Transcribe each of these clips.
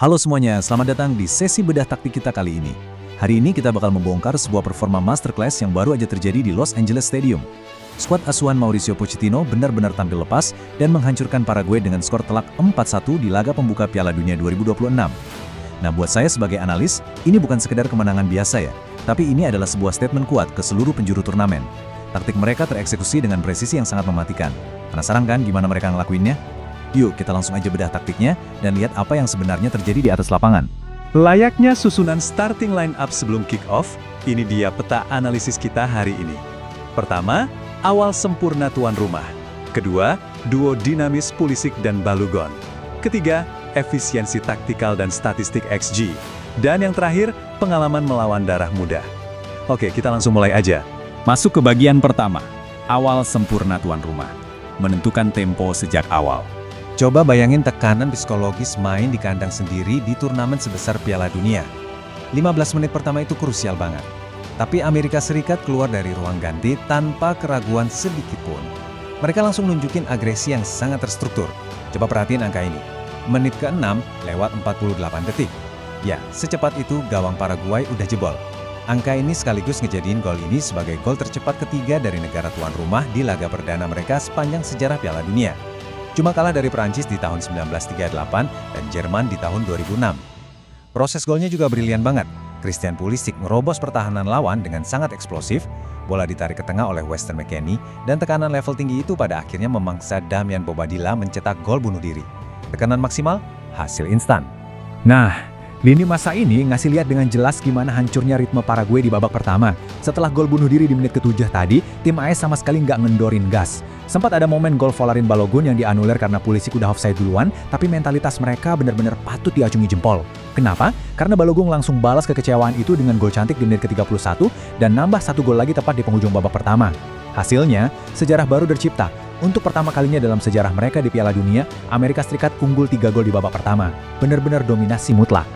Halo semuanya, selamat datang di sesi bedah taktik kita kali ini. Hari ini kita bakal membongkar sebuah performa masterclass yang baru aja terjadi di Los Angeles Stadium. Skuad asuhan Mauricio Pochettino benar-benar tampil lepas dan menghancurkan Paraguay dengan skor telak 4-1 di laga pembuka Piala Dunia 2026. Nah, buat saya sebagai analis, ini bukan sekedar kemenangan biasa ya, tapi ini adalah sebuah statement kuat ke seluruh penjuru turnamen. Taktik mereka tereksekusi dengan presisi yang sangat mematikan. Penasaran kan gimana mereka ngelakuinnya? Yuk kita langsung aja bedah taktiknya dan lihat apa yang sebenarnya terjadi di atas lapangan. Layaknya susunan starting line up sebelum kick-off, ini dia peta analisis kita hari ini. Pertama, awal sempurna tuan rumah. Kedua, duo dinamis Pulisic dan Balogun. Ketiga, efisiensi taktikal dan statistik XG. Dan yang terakhir, pengalaman melawan darah muda. Oke, kita langsung mulai aja. Masuk ke bagian pertama, awal sempurna tuan rumah. Menentukan tempo sejak awal. Coba bayangin tekanan psikologis main di kandang sendiri di turnamen sebesar Piala Dunia. 15 menit pertama itu krusial banget. Tapi Amerika Serikat keluar dari ruang ganti tanpa keraguan sedikit pun. Mereka langsung nunjukin agresi yang sangat terstruktur. Coba perhatiin angka ini. Menit ke-6 lewat 48 detik. Ya, secepat itu gawang Paraguay udah jebol. Angka ini sekaligus ngejadiin gol ini sebagai gol tercepat ketiga dari negara tuan rumah di laga perdana mereka sepanjang sejarah Piala Dunia. Cuma kalah dari Perancis di tahun 1938 dan Jerman di tahun 2006. Proses golnya juga brilian banget. Christian Pulisic ngerobos pertahanan lawan dengan sangat eksplosif, bola ditarik ke tengah oleh Weston McKennie, dan tekanan level tinggi itu pada akhirnya memangsa Damian Bobadilla mencetak gol bunuh diri. Tekanan maksimal, hasil instan. Nah, lini masa ini ngasih lihat dengan jelas gimana hancurnya ritme Paraguay di babak pertama. Setelah gol bunuh diri di menit ke-7 tadi, tim AS sama sekali nggak ngendorin gas. Sempat ada momen gol Volarin Balogun yang dianulir karena Pulisic udah offside duluan, tapi mentalitas mereka benar-benar patut diacungi jempol. Kenapa? Karena Balogun langsung balas kekecewaan itu dengan gol cantik di menit ke-31 dan nambah satu gol lagi tepat di penghujung babak pertama. Hasilnya, sejarah baru tercipta. Untuk pertama kalinya dalam sejarah mereka di Piala Dunia, Amerika Serikat unggul 3 gol di babak pertama. Benar-benar dominasi mutlak.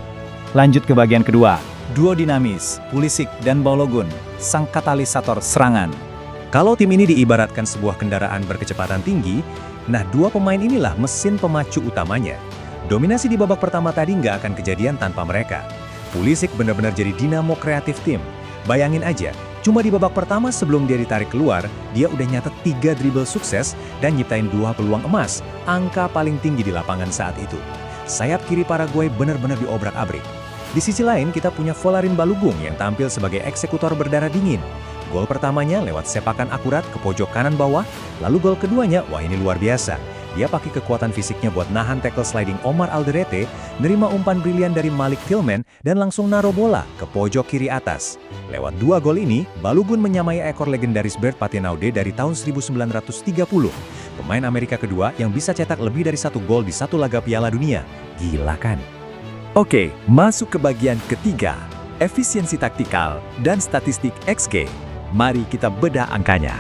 Lanjut ke bagian kedua, duo dinamis, Pulisic dan Balogun, sang katalisator serangan. Kalau tim ini diibaratkan sebuah kendaraan berkecepatan tinggi, nah dua pemain inilah mesin pemacu utamanya. Dominasi di babak pertama tadi nggak akan kejadian tanpa mereka. Pulisic benar-benar jadi dinamo kreatif tim. Bayangin aja, cuma di babak pertama sebelum dia ditarik keluar, dia udah nyatet 3 dribble sukses dan nyiptain 2 peluang emas, angka paling tinggi di lapangan saat itu. Sayap kiri Paraguay benar-benar diobrak-abrik. Di sisi lain, kita punya Volarin Balogun yang tampil sebagai eksekutor berdarah dingin. Gol pertamanya lewat sepakan akurat ke pojok kanan bawah, lalu gol keduanya, wah ini luar biasa. Dia pakai kekuatan fisiknya buat nahan tackle sliding Omar Alderete, nerima umpan brilian dari Malik Tillman, dan langsung naruh bola ke pojok kiri atas. Lewat 2 gol ini, Balogun menyamai ekor legendaris Bert Patenaude dari tahun 1930. Pemain Amerika kedua yang bisa cetak lebih dari 1 gol di 1 laga Piala Dunia. Gila kan? Oke, masuk ke bagian ketiga, efisiensi taktikal dan statistik XG. Mari kita bedah angkanya.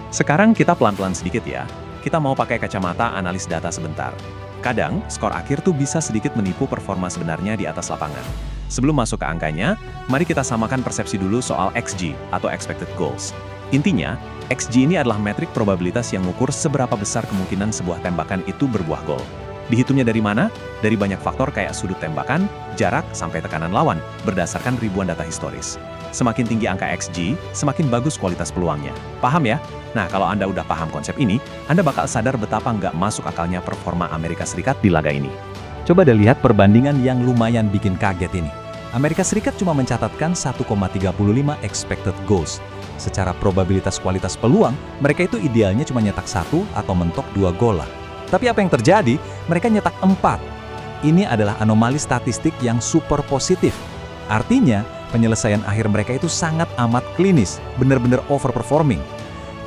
Sekarang kita pelan-pelan sedikit ya. Kita mau pakai kacamata analis data sebentar. Kadang, skor akhir tuh bisa sedikit menipu performa sebenarnya di atas lapangan. Sebelum masuk ke angkanya, mari kita samakan persepsi dulu soal XG atau expected goals. Intinya, XG ini adalah metrik probabilitas yang mengukur seberapa besar kemungkinan sebuah tembakan itu berbuah gol. Dihitungnya dari mana? Dari banyak faktor kayak sudut tembakan, jarak, sampai tekanan lawan, berdasarkan ribuan data historis. Semakin tinggi angka XG, semakin bagus kualitas peluangnya. Paham ya? Nah, kalau Anda udah paham konsep ini, Anda bakal sadar betapa nggak masuk akalnya performa Amerika Serikat di laga ini. Coba deh lihat perbandingan yang lumayan bikin kaget ini. Amerika Serikat cuma mencatatkan 1,35 expected goals. Secara probabilitas kualitas peluang, mereka itu idealnya cuma nyetak 1 atau mentok 2 gol lah. Tapi apa yang terjadi? Mereka nyetak 4. Ini adalah anomali statistik yang super positif. Artinya, penyelesaian akhir mereka itu sangat amat klinis, benar-benar overperforming.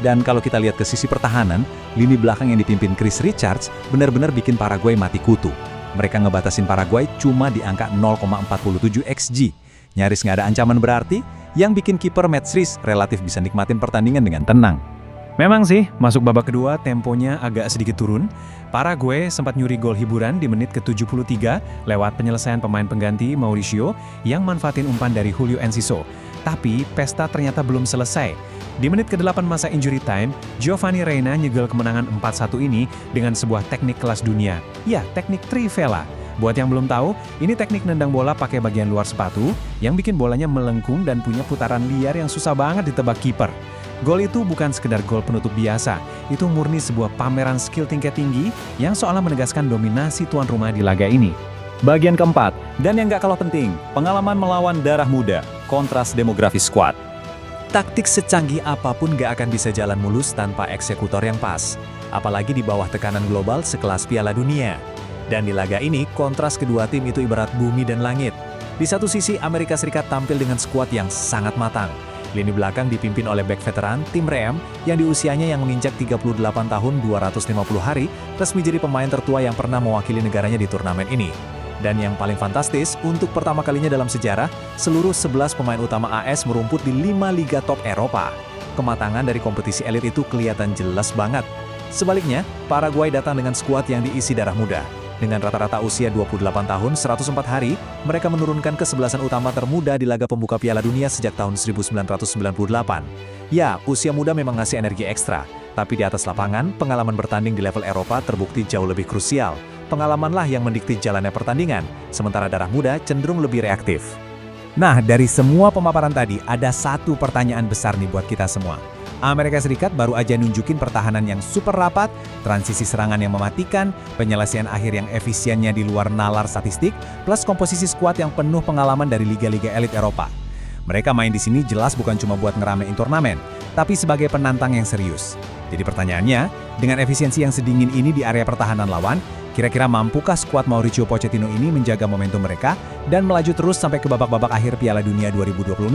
Dan kalau kita lihat ke sisi pertahanan, lini belakang yang dipimpin Chris Richards benar-benar bikin Paraguay mati kutu. Mereka ngebatasin Paraguay cuma di angka 0,47 XG. Nyaris nggak ada ancaman berarti, yang bikin kiper Matt Sriss relatif bisa nikmatin pertandingan dengan tenang. Memang sih, masuk babak kedua temponya agak sedikit turun. Paraguay sempat nyuri gol hiburan di menit ke-73 lewat penyelesaian pemain pengganti Mauricio yang manfaatin umpan dari Julio Enciso. Tapi pesta ternyata belum selesai. Di menit ke-8 masa injury time, Giovanni Reina nyegel kemenangan 4-1 ini dengan sebuah teknik kelas dunia. Ya, teknik Trivela. Buat yang belum tahu, ini teknik nendang bola pakai bagian luar sepatu yang bikin bolanya melengkung dan punya putaran liar yang susah banget ditebak kiper. Gol itu bukan sekedar gol penutup biasa, itu murni sebuah pameran skill tingkat tinggi yang seolah menegaskan dominasi tuan rumah di laga ini. Bagian keempat, dan yang gak kalah penting, pengalaman melawan darah muda, kontras demografi skuad. Taktik secanggih apapun gak akan bisa jalan mulus tanpa eksekutor yang pas, apalagi di bawah tekanan global sekelas Piala Dunia. Dan di laga ini, kontras kedua tim itu ibarat bumi dan langit. Di satu sisi, Amerika Serikat tampil dengan skuad yang sangat matang. Lini belakang dipimpin oleh bek veteran Tim Ream yang di usianya yang menginjak 38 tahun 250 hari, resmi jadi pemain tertua yang pernah mewakili negaranya di turnamen ini. Dan yang paling fantastis, untuk pertama kalinya dalam sejarah, seluruh 11 pemain utama AS merumput di 5 liga top Eropa. Kematangan dari kompetisi elit itu kelihatan jelas banget. Sebaliknya, Paraguay datang dengan skuad yang diisi darah muda. Dengan rata-rata usia 28 tahun 104 hari, mereka menurunkan kesebelasan utama termuda di laga pembuka Piala Dunia sejak tahun 1998. Ya, usia muda memang ngasih energi ekstra, tapi di atas lapangan, pengalaman bertanding di level Eropa terbukti jauh lebih krusial. Pengalamanlah yang mendikte jalannya pertandingan, sementara darah muda cenderung lebih reaktif. Nah, dari semua pemaparan tadi, ada satu pertanyaan besar nih buat kita semua. Amerika Serikat baru aja nunjukin pertahanan yang super rapat, transisi serangan yang mematikan, penyelesaian akhir yang efisiennya di luar nalar statistik, plus komposisi skuad yang penuh pengalaman dari liga-liga elit Eropa. Mereka main di sini jelas bukan cuma buat ngeramein turnamen, tapi sebagai penantang yang serius. Jadi pertanyaannya, dengan efisiensi yang sedingin ini di area pertahanan lawan, kira-kira mampukah skuad Mauricio Pochettino ini menjaga momentum mereka dan melaju terus sampai ke babak-babak akhir Piala Dunia 2026?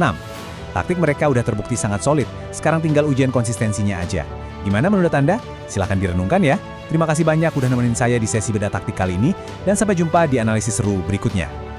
Taktik mereka udah terbukti sangat solid, sekarang tinggal ujian konsistensinya aja. Gimana menurut Anda? Silahkan direnungkan ya. Terima kasih banyak udah nemenin saya di sesi bedah taktik kali ini, dan sampai jumpa di analisis seru berikutnya.